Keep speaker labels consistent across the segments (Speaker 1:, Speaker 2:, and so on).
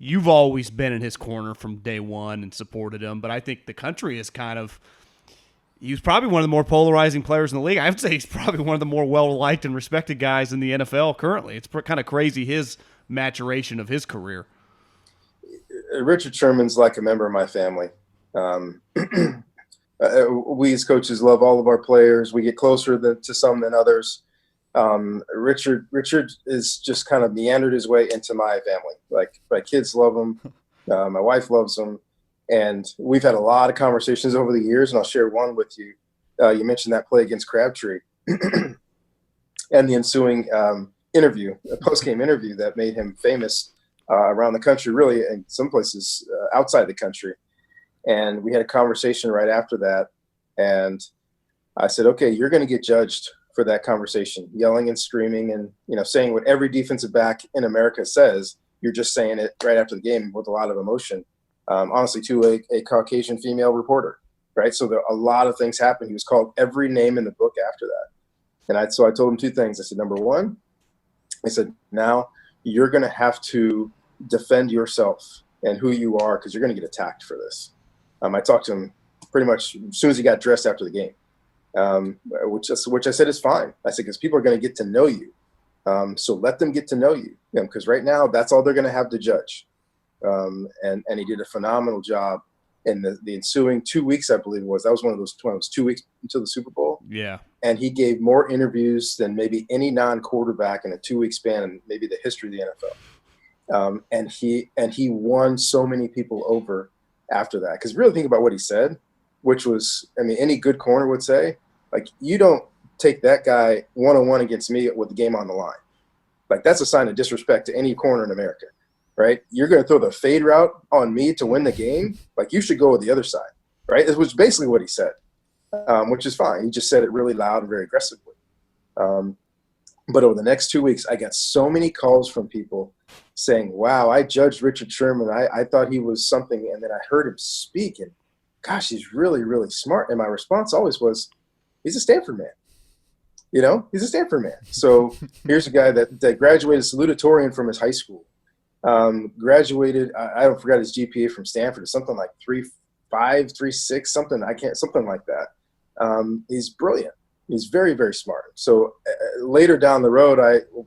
Speaker 1: you've always been in his corner from day one and supported him, but I think the country is he was probably one of the more polarizing players in the league. I would say he's probably one of the more well-liked and respected guys in the NFL currently. It's kind of crazy his maturation of his career.
Speaker 2: Richard Sherman's like a member of my family. We as coaches love all of our players. We get closer to some than others. Richard is just kind of meandered his way into my family. Like, my kids love him. My wife loves him. And we've had a lot of conversations over the years, and I'll share one with you. You mentioned that play against Crabtree and the ensuing interview, a post-game interview that made him famous around the country, really, in some places outside the country. And we had a conversation right after that. And I said, okay, you're going to get judged for that conversation, yelling and screaming and, saying what every defensive back in America says. You're just saying it right after the game with a lot of emotion. Honestly, to a Caucasian female reporter, right? So a lot of things happened. He was called every name in the book after that. And so I told him two things. I said, number one, I said, now you're going to have to defend yourself and who you are, because you're going to get attacked for this. I talked to him pretty much as soon as he got dressed after the game, which I said is fine. I said, because people are going to get to know you. So let them get to know you, because right now that's all they're going to have to judge. And he did a phenomenal job in the ensuing 2 weeks, I believe it was. That was one of those 2 weeks until the Super Bowl.
Speaker 1: Yeah.
Speaker 2: And he gave more interviews than maybe any non-quarterback in a 2-week span in maybe the history of the NFL. And he won so many people over after that. Because really think about what he said, which was, any good corner would say, like, you don't take that guy one-on-one against me with the game on the line. Like, that's a sign of disrespect to any corner in America. Right? You're going to throw the fade route on me to win the game? Like, you should go with the other side, right? It was basically what he said, which is fine. He just said it really loud and very aggressively. But over the next 2 weeks, I got so many calls from people saying, wow, I judged Richard Sherman. I thought he was something, and then I heard him speak, and gosh, he's really, really smart. And my response always was, he's a Stanford man. He's a Stanford man. So here's a guy that graduated salutatorian from his high school. Graduated, I forgot his GPA from Stanford. It's something like 3.5, 3.6, something like that. He's brilliant. He's very, very smart. So later down the road,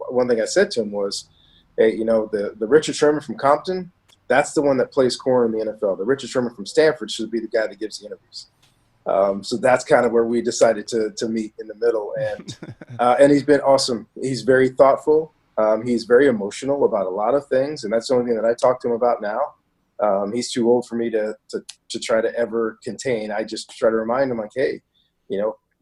Speaker 2: one thing I said to him was, hey, the Richard Sherman from Compton, that's the one that plays corner in the NFL. The Richard Sherman from Stanford should be the guy that gives the interviews. So that's kind of where we decided to meet in the middle. And he's been awesome. He's very thoughtful. He's very emotional about a lot of things, and that's the only thing that I talk to him about now. He's too old for me to try to ever contain. I just try to remind him, like, hey,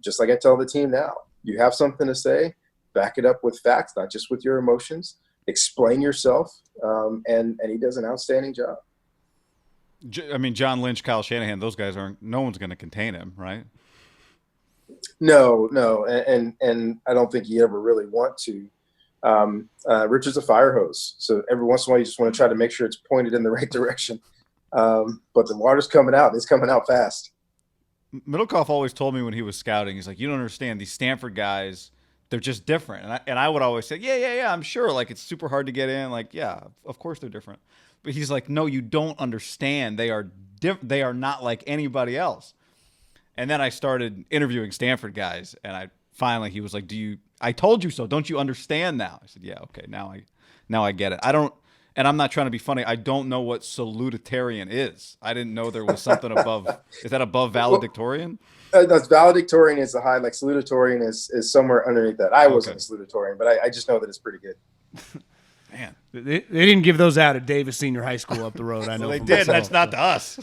Speaker 2: just like I tell the team now, you have something to say, back it up with facts, not just with your emotions. Explain yourself, and he does an outstanding job.
Speaker 3: John Lynch, Kyle Shanahan, those guys no one's going to contain him, right?
Speaker 2: No, and I don't think you ever really want to. Richard's a fire hose, so every once in a while you just want to try to make sure it's pointed in the right direction. But the water's coming out. It's coming out fast.
Speaker 3: Middlecoff always told me when he was scouting, he's like, you don't understand, these Stanford guys, they're just different. And I would always say, yeah, I'm sure. Like, it's super hard to get in. Like, yeah, of course they're different. But he's like, no, you don't understand. They are not like anybody else. And then I started interviewing Stanford guys, and he was like, I told you so. Don't you understand now? I said, yeah, okay, now I get it. And I'm not trying to be funny. I don't know what salutatorian is. I didn't know there was something above. Is that above valedictorian?
Speaker 2: That's valedictorian is the high. Like, salutatorian is somewhere underneath that. I wasn't a salutatorian, but I just know that it's pretty good.
Speaker 3: Man,
Speaker 1: They didn't give those out at Davis Senior High School up the road. I know
Speaker 3: well, they did. That's not to us.